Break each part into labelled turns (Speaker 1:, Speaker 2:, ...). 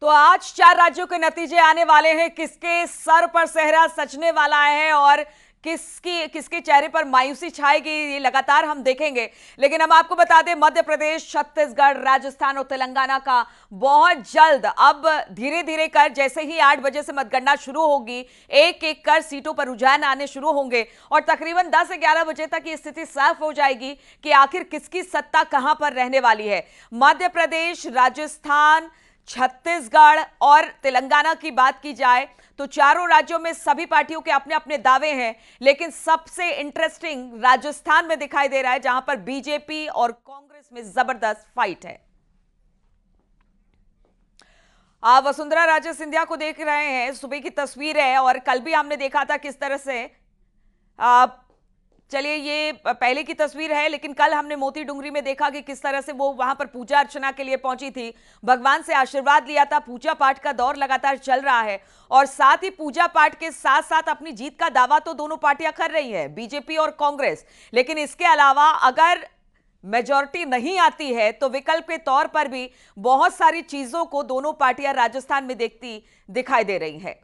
Speaker 1: तो आज 4 राज्यों के नतीजे आने वाले हैं। किसके सर पर सेहरा सजने वाला है और किसके चेहरे पर मायूसी छाएगी, ये लगातार हम देखेंगे। लेकिन हम आपको बता दें, मध्य प्रदेश, छत्तीसगढ़, राजस्थान और तेलंगाना का बहुत जल्द, अब धीरे धीरे कर जैसे ही 8 बजे से मतगणना शुरू होगी, एक एक कर सीटों पर रुझान आने शुरू होंगे और तकरीबन 10 से 11 बजे तक ये स्थिति साफ हो जाएगी कि आखिर किसकी सत्ता कहां पर रहने वाली है। मध्य प्रदेश, राजस्थान, छत्तीसगढ़ और तेलंगाना की बात की जाए तो चारों राज्यों में सभी पार्टियों के अपने अपने दावे हैं, लेकिन सबसे इंटरेस्टिंग राजस्थान में दिखाई दे रहा है, जहां पर बीजेपी और कांग्रेस में जबरदस्त फाइट है। आप वसुंधरा राजे सिंधिया को देख रहे हैं, सुबह की तस्वीर है और कल भी हमने देखा था किस तरह से चलिए ये पहले की तस्वीर है, लेकिन कल हमने मोती डुंगरी में देखा कि किस तरह से वो वहां पर पूजा अर्चना के लिए पहुंची थी, भगवान से आशीर्वाद लिया था। पूजा पाठ का दौर लगातार चल रहा है और साथ ही पूजा पाठ के साथ साथ अपनी जीत का दावा तो दोनों पार्टियां कर रही है, बीजेपी और कांग्रेस। लेकिन इसके अलावा अगर मेजॉरिटी नहीं आती है तो विकल्प के तौर पर भी बहुत सारी चीजों को दोनों पार्टियां राजस्थान में देखती दिखाई दे रही है।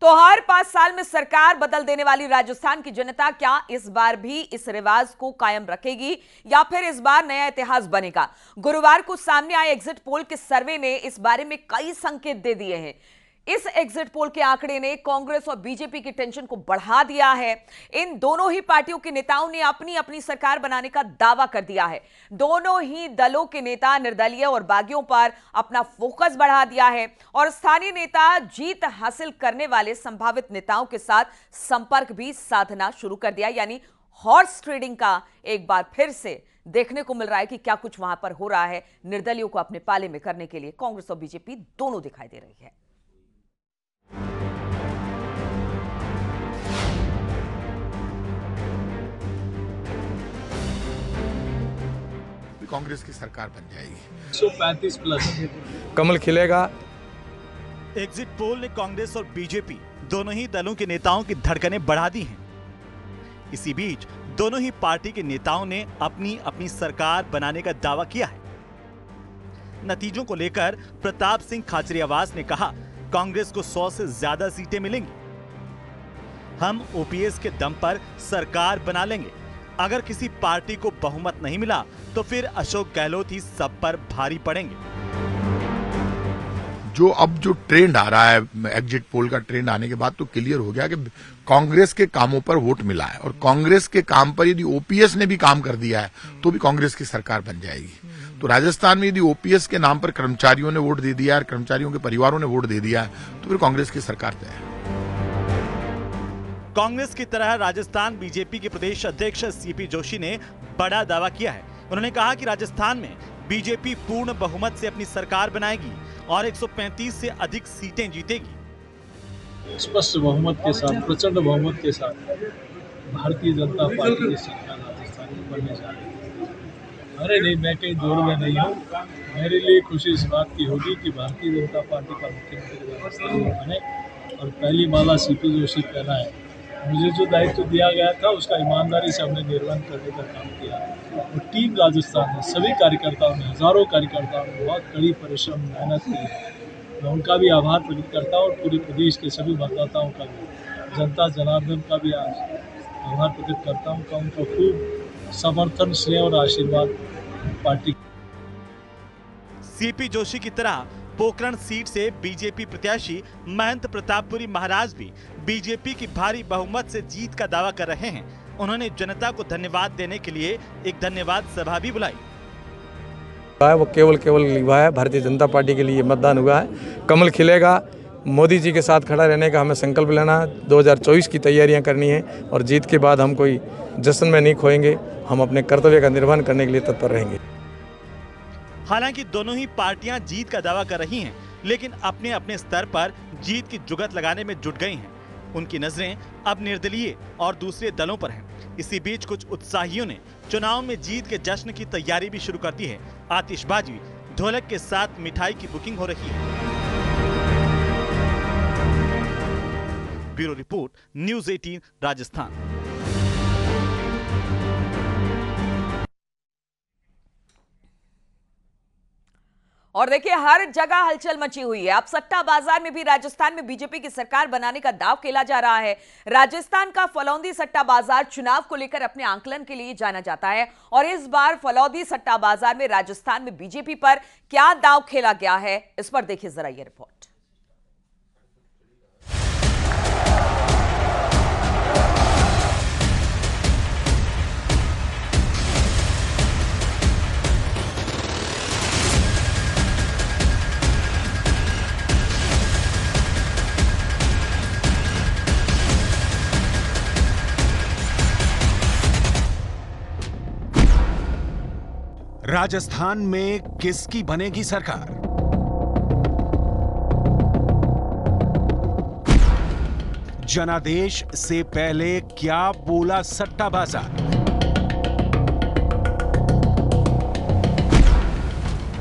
Speaker 1: तो हर 5 साल में सरकार बदल देने वाली राजस्थान की जनता क्या इस बार भी इस रिवाज को कायम रखेगी या फिर इस बार नया इतिहास बनेगा? गुरुवार को सामने आए एग्जिट पोल के सर्वे ने इस बारे में कई संकेत दे दिए हैं। इस एग्जिट पोल के आंकड़े ने कांग्रेस और बीजेपी की टेंशन को बढ़ा दिया है। इन दोनों ही पार्टियों के नेताओं ने अपनी अपनी सरकार बनाने का दावा कर दिया है। दोनों ही दलों के नेता निर्दलीय और बागियों पर अपना फोकस बढ़ा दिया है और स्थानीय नेता जीत हासिल करने वाले संभावित नेताओं के साथ संपर्क भी साधना शुरू कर दिया। यानी हॉर्स ट्रेडिंग का एक बार फिर से देखने को मिल रहा है कि क्या कुछ वहां पर हो रहा है। निर्दलियों को अपने पाले में करने के लिए कांग्रेस और बीजेपी दोनों दिखाई दे रही है।
Speaker 2: कांग्रेस की सरकार बन जाएगी।
Speaker 3: 135 प्लस
Speaker 4: कमल खिलेगा।
Speaker 5: एग्जिट पोल ने कांग्रेस और बीजेपी दोनों ही दलों के नेताओं की धड़कनें बढ़ा दी हैं। इसी बीच दोनों ही पार्टी के नेताओं ने अपनी अपनी सरकार बनाने का दावा किया है। नतीजों को लेकर प्रताप सिंह खाचरियावास ने कहा, कांग्रेस को 100 से ज्यादा सीटें मिलेंगी। हम ओपीएस के दम पर सरकार बना लेंगे। अगर किसी पार्टी को बहुमत नहीं मिला तो फिर अशोक गहलोत ही सब पर भारी पड़ेंगे।
Speaker 2: जो ट्रेंड आ रहा है, एग्जिट पोल का ट्रेंड आने के बाद तो क्लियर हो गया कि कांग्रेस के कामों पर वोट मिला है और कांग्रेस के काम पर यदि ओपीएस ने भी काम कर दिया है तो भी कांग्रेस की सरकार बन जाएगी। तो राजस्थान में यदि ओपीएस के नाम पर कर्मचारियों ने वोट दे दिया है, कर्मचारियों के परिवारों ने वोट दे दिया है, तो फिर कांग्रेस की सरकार तय है।
Speaker 5: कांग्रेस की तरह राजस्थान बीजेपी के प्रदेश अध्यक्ष सीपी जोशी ने बड़ा दावा किया है। उन्होंने कहा कि राजस्थान में बीजेपी पूर्ण बहुमत से अपनी सरकार बनाएगी और 135 से अधिक सीटें जीतेगी।
Speaker 3: स्पष्ट बहुमत के साथ, प्रचंड बहुमत के साथ भारतीय जनता पार्टी की सरकार राजस्थान में बनने जा रही है। अरे नहीं, मैं कहीं दौड़ में नहीं हूँ। मेरे लिए खुशी इस बात की होगी कि भारतीय जनता पार्टी का मुख्यमंत्री राजस्थान में बने और पहली माला सीपी जोशी कहना है। मुझे जो दायित्व दिया गया था उसका ईमानदारी से हमने निर्वहन करने का काम किया और टीम राजस्थान में सभी कार्यकर्ताओं ने, हजारों कार्यकर्ताओं ने बहुत कड़ी परिश्रम मेहनत की है। मैं उनका भी आभार प्रकट करता हूँ और पूरे प्रदेश के सभी मतदाताओं का भी, जनता जनार्दन का भी आज आभार प्रकट करता हूँ कि उनको खूब समर्थन, स्नेह और आशीर्वाद पार्टी।
Speaker 5: सीपी जोशी की तरह पोखरण सीट से बीजेपी प्रत्याशी महंत प्रतापपुरी महाराज भी बीजेपी की भारी बहुमत से जीत का दावा कर रहे हैं। उन्होंने जनता को धन्यवाद देने के लिए एक धन्यवाद सभा भी बुलाई।
Speaker 4: वो केवल युवा है, भारतीय जनता पार्टी के लिए मतदान हुआ है। कमल खिलेगा। मोदी जी के साथ खड़ा रहने का हमें संकल्प लेना है। 2024 की तैयारियां करनी है और जीत के बाद हम कोई जश्न में नहीं खोएंगे। हम अपने कर्तव्य का निर्वहन करने के लिए तत्पर रहेंगे।
Speaker 5: हालांकि दोनों ही पार्टियां जीत का दावा कर रही हैं, लेकिन अपने अपने स्तर पर जीत की जुगत लगाने में जुट गई हैं। उनकी नजरें अब निर्दलीय और दूसरे दलों पर हैं। इसी बीच कुछ उत्साहियों ने चुनाव में जीत के जश्न की तैयारी भी शुरू कर दी है। आतिशबाजी, ढोलक के साथ मिठाई की बुकिंग हो रही है। Bureau report, news 18 Rajasthan.
Speaker 1: और देखिए हर जगह हलचल मची हुई है। अब सट्टा बाजार में भी राजस्थान में बीजेपी की सरकार बनाने का दांव खेला जा रहा है। राजस्थान का फलौदी सट्टा बाजार चुनाव को लेकर अपने आंकलन के लिए जाना जाता है और इस बार फलौदी सट्टा बाजार में राजस्थान में बीजेपी पर क्या दांव खेला गया है, इस पर देखिए जरा ये रिपोर्ट।
Speaker 6: राजस्थान में किसकी बनेगी सरकार? जनादेश से पहले क्या बोला सट्टा बाजार?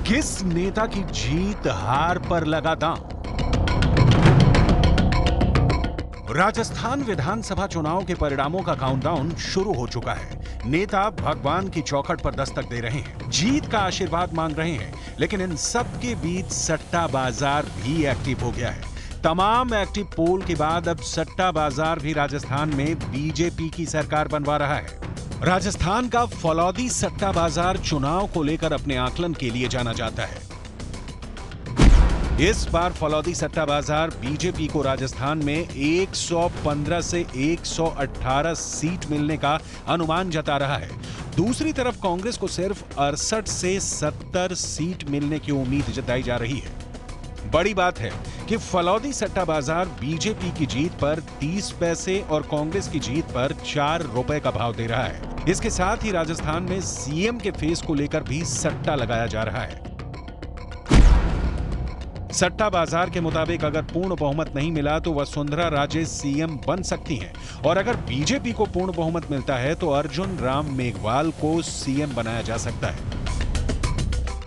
Speaker 6: किस नेता की जीत हार पर लगा दांव? राजस्थान विधानसभा चुनाव के परिणामों का काउंटडाउन शुरू हो चुका है। नेता भगवान की चौखट पर दस्तक दे रहे हैं, जीत का आशीर्वाद मांग रहे हैं, लेकिन इन सब के बीच सट्टा बाजार भी एक्टिव हो गया है। तमाम एक्टिव पोल के बाद अब सट्टा बाजार भी राजस्थान में बीजेपी की सरकार बनवा रहा है। राजस्थान का फलौदी सट्टा बाजार चुनाव को लेकर अपने आकलन के लिए जाना जाता है। इस बार फलौदी सट्टा बाजार बीजेपी को राजस्थान में 115 से 118 सीट मिलने का अनुमान जता रहा है। दूसरी तरफ कांग्रेस को सिर्फ 68 से 70 सीट मिलने की उम्मीद जताई जा रही है। बड़ी बात है कि फलौदी सट्टा बाजार बीजेपी की जीत पर 30 पैसे और कांग्रेस की जीत पर 4 रुपए का भाव दे रहा है। इसके साथ ही राजस्थान में सीएम के फेस को लेकर भी सट्टा लगाया जा रहा है। सट्टा बाजार के मुताबिक अगर पूर्ण बहुमत नहीं मिला तो वसुंधरा राजे सीएम बन सकती हैं और अगर बीजेपी को पूर्ण बहुमत मिलता है तो अर्जुन राम मेघवाल को सीएम बनाया जा सकता है।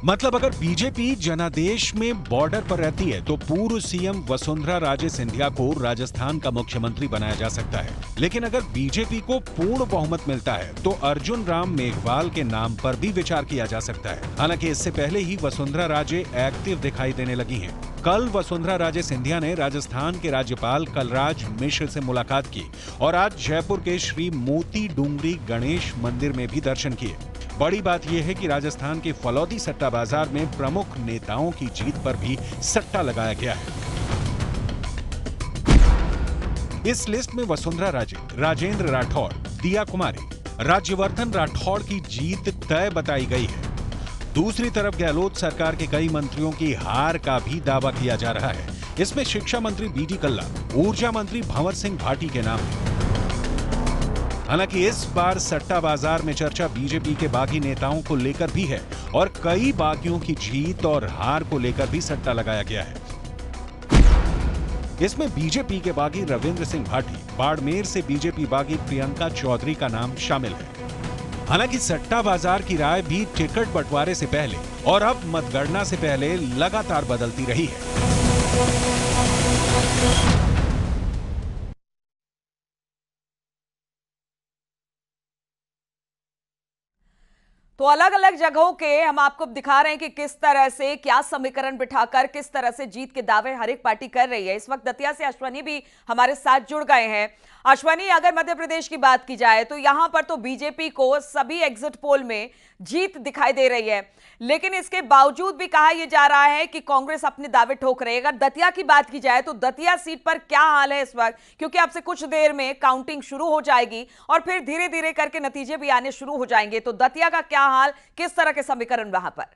Speaker 6: मतलब अगर बीजेपी जनादेश में बॉर्डर पर रहती है तो पूर्व सीएम वसुंधरा राजे सिंधिया को राजस्थान का मुख्यमंत्री बनाया जा सकता है, लेकिन अगर बीजेपी को पूर्ण बहुमत मिलता है तो अर्जुन राम मेघवाल के नाम पर भी विचार किया जा सकता है। हालांकि इससे पहले ही वसुंधरा राजे एक्टिव दिखाई देने लगी हैं। कल वसुंधरा राजे सिंधिया ने राजस्थान के राज्यपाल कलराज मिश्र से मुलाकात की और आज जयपुर के श्री मोती डूंगरी गणेश मंदिर में भी दर्शन किए। बड़ी बात यह है कि राजस्थान के फलौदी सट्टा बाजार में प्रमुख नेताओं की जीत पर भी सट्टा लगाया गया है। इस लिस्ट में वसुंधरा राजे, राजेंद्र राठौड़, दिया कुमारी, राज्यवर्धन राठौड़ की जीत तय बताई गई है। दूसरी तरफ गहलोत सरकार के कई मंत्रियों की हार का भी दावा किया जा रहा है। इसमें शिक्षा मंत्री बीडी कल्ला, ऊर्जा मंत्री भंवर सिंह भाटी के नाम है। हालांकि इस बार सट्टा बाजार में चर्चा बीजेपी के बागी नेताओं को लेकर भी है और कई बागियों की जीत और हार को लेकर भी सट्टा लगाया गया है। इसमें बीजेपी के बागी रविंद्र सिंह भाटी, बाड़मेर से बीजेपी बागी प्रियंका चौधरी का नाम शामिल है। हालांकि सट्टा बाजार की राय भी टिकट बंटवारे से पहले और अब मतगणना से पहले लगातार बदलती रही है।
Speaker 1: तो अलग अलग जगहों के हम आपको दिखा रहे हैं कि किस तरह से क्या समीकरण बिठाकर किस तरह से जीत के दावे हर एक पार्टी कर रही है। इस वक्त दतिया से अश्वनी भी हमारे साथ जुड़ गए हैं। अश्वनी, अगर मध्य प्रदेश की बात की जाए तो यहां पर तो बीजेपी को सभी एग्जिट पोल में जीत दिखाई दे रही है, लेकिन इसके बावजूद भी कहा यह जा रहा है कि कांग्रेस अपने दावे ठोक रही है। अगर दतिया की बात की जाए तो दतिया सीट पर क्या हाल है इस वक्त, क्योंकि अब से कुछ देर में काउंटिंग शुरू हो जाएगी और फिर धीरे धीरे करके नतीजे भी आने शुरू हो जाएंगे। तो दतिया का क्या हाल, किस तरह के समीकरण वहां पर?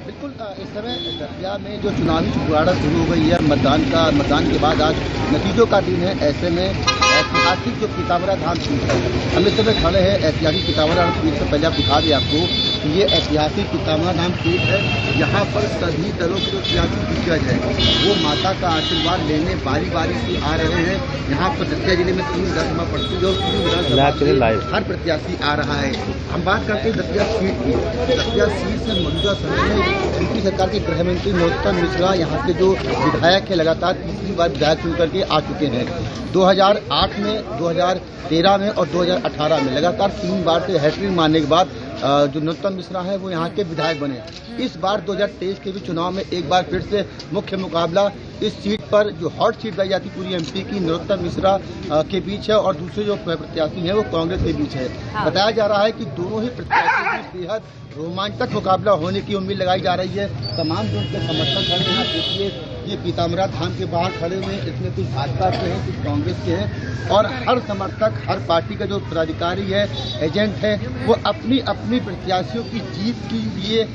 Speaker 7: बिल्कुल, इस समय दतिया में जो चुनावी सुगड़ाड़ा शुरू हो गई है मतदान के बाद आज नतीजों का दिन है। ऐसे में ऐतिहासिक जो पीताम्बरा धाम सीट है, हम इस समय खड़े हैं ऐतिहासिक पीताम्बरा धाम सीट से। पहले आप दिखा दें आपको कि ये ऐतिहासिक पीताम्बरा धाम सीट है। यहाँ पर सभी दलों के जो सियासी दिग्गज है वो माता का आशीर्वाद लेने बारी बारी से आ रहे हैं। यहाँ पर दतिया जिले में 3 विधानसभा पड़ती है और 3 विधानसभा हर प्रत्याशी आ रहा है। हम बात करते हैं दतिया सीट की। दतिया सीट से मौजूदा समय में यूपी सरकार के गृह मंत्री नरोत्तम मिश्रा यहाँ के जो विधायक है लगातार तीसरी बार विधायक चुन करके आ चुके हैं। 2008 में, 2013 में और 2018 में लगातार 3 बार से हैट्रिक मारने के बाद जो नरोत्तम मिश्रा है वो यहाँ के विधायक बने। इस बार 2023 के भी चुनाव में एक बार फिर से मुख्य मुकाबला इस सीट पर, जो हॉट सीट पाई जाती पूरी एमपी की, नरोत्तम मिश्रा के बीच है और दूसरे जो प्रत्याशी हैं वो कांग्रेस के बीच है। बताया जा रहा है कि दोनों ही प्रत्याशियों के बीच बेहद रोमांचक मुकाबला होने की उम्मीद लगाई जा रही है। तमाम जो उनके समर्थक खड़े हैं, देखिए ये पीताम्बरा धाम के बाहर खड़े हुए हैं, इसमें कुछ भाजपा के हैं, कुछ कांग्रेस के हैं और हर समर्थक, हर पार्टी का जो पदाधिकारी है, एजेंट है, वो अपनी अपनी प्रत्याशियों की जीत के लिए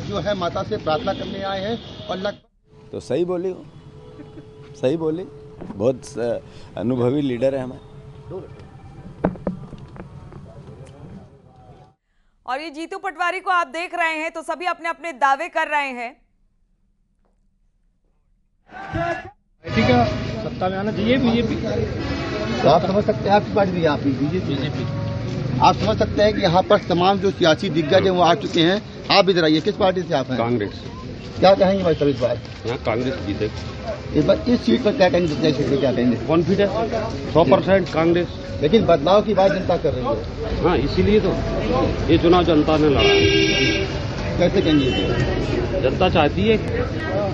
Speaker 7: जो है माता से प्रार्थना करने आए हैं। और लगभग
Speaker 8: तो सही बोली, सही बोली, बहुत अनुभवी लीडर है हमारे।
Speaker 1: और ये जीतू पटवारी को आप देख रहे हैं तो सभी अपने अपने दावे कर रहे हैं।
Speaker 3: ठीक है, सत्ता में आना चाहिए बीजेपी।
Speaker 7: तो आप समझ सकते हैं आपकी पार्टी भी यहाँ पे बीजेपी। आप समझ सकते हैं कि यहाँ पर तमाम जो सियासी दिग्गज हैं वो आ चुके हैं। आप इधर आइए, किस पार्टी से आप हैं?
Speaker 9: कांग्रेस।
Speaker 7: क्या कहेंगे भाई इस बार?
Speaker 9: यहाँ कांग्रेस जीते।
Speaker 7: इस सीट पर क्या कहेंगे? क्या कहेंगे?
Speaker 9: कॉन्फिडेंस 100% कांग्रेस।
Speaker 7: लेकिन बदलाव की बात जनता कर रही है।
Speaker 9: हाँ, इसीलिए तो ये चुनाव जनता ने लड़ा।
Speaker 7: कैसे कहेंगे?
Speaker 9: जनता चाहती है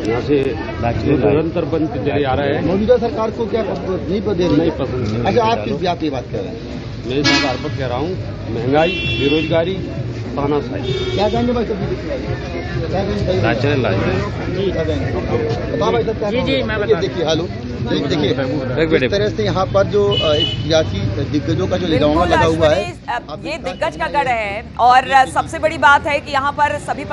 Speaker 9: यहाँ से निरंतर बनते चले आ रहे हैं।
Speaker 7: मौजूदा सरकार को क्या नहीं पसंद?
Speaker 9: नहीं पसंद।
Speaker 7: अच्छा, आप किस बात की बात कर रहे हैं?
Speaker 9: मैं सरकार पर कह रहा हूँ, महंगाई, बेरोजगारी, तानाशाही।
Speaker 7: क्या कहेंगे भाई?
Speaker 9: Natural life.
Speaker 7: जी मैं बता। देखिए हेलो, देखिए इस तरह से यहाँ पर जो सियासी दिग्गजों का जो लगावना लगा हुआ है,
Speaker 1: ये दिग्गज का गढ़ है और सबसे बड़ी बात है कि यहाँ पर सभी